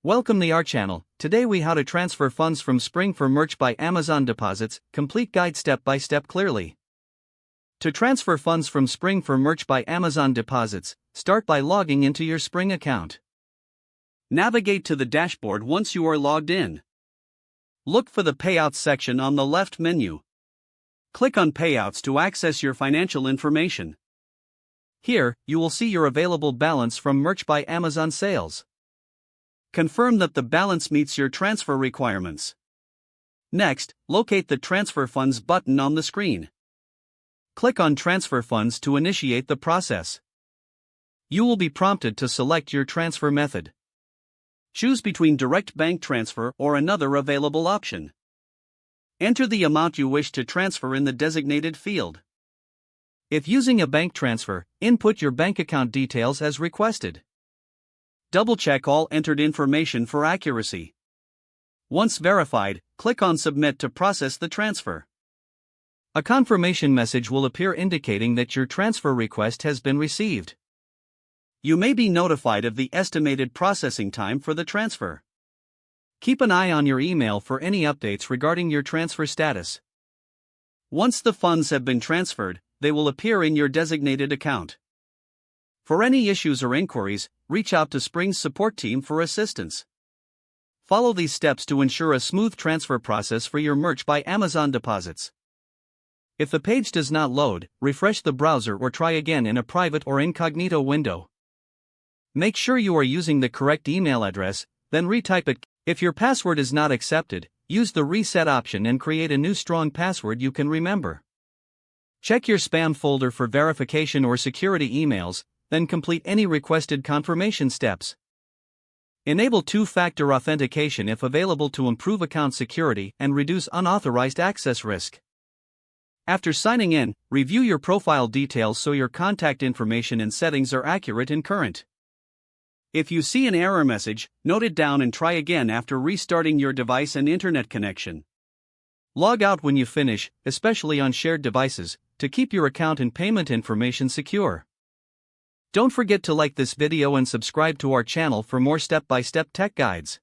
Welcome to our channel. Today we how to transfer funds from Spring for Merch by Amazon Deposits, complete guide step by step clearly. To transfer funds from Spring for Merch by Amazon Deposits, start by logging into your Spring account. Navigate to the dashboard once you are logged in. Look for the Payouts section on the left menu. Click on Payouts to access your financial information. Here, you will see your available balance from Merch by Amazon sales. Confirm that the balance meets your transfer requirements. Next, locate the Transfer Funds button on the screen. Click on Transfer Funds to initiate the process. You will be prompted to select your transfer method. Choose between direct bank transfer or another available option. Enter the amount you wish to transfer in the designated field. If using a bank transfer, input your bank account details as requested. Double-check all entered information for accuracy. Once verified, click on Submit to process the transfer. A confirmation message will appear indicating that your transfer request has been received. You may be notified of the estimated processing time for the transfer. Keep an eye on your email for any updates regarding your transfer status. Once the funds have been transferred, they will appear in your designated account. For any issues or inquiries, reach out to Spring's support team for assistance. Follow these steps to ensure a smooth transfer process for your Merch by Amazon deposits. If the page does not load, refresh the browser or try again in a private or incognito window. Make sure you are using the correct email address, then retype it. If your password is not accepted, use the reset option and create a new strong password you can remember. Check your spam folder for verification or security emails, then complete any requested confirmation steps. Enable two-factor authentication if available to improve account security and reduce unauthorized access risk. After signing in, review your profile details so your contact information and settings are accurate and current. If you see an error message, note it down and try again after restarting your device and internet connection. Log out when you finish, especially on shared devices, to keep your account and payment information secure. Don't forget to like this video and subscribe to our channel for more step-by-step tech guides.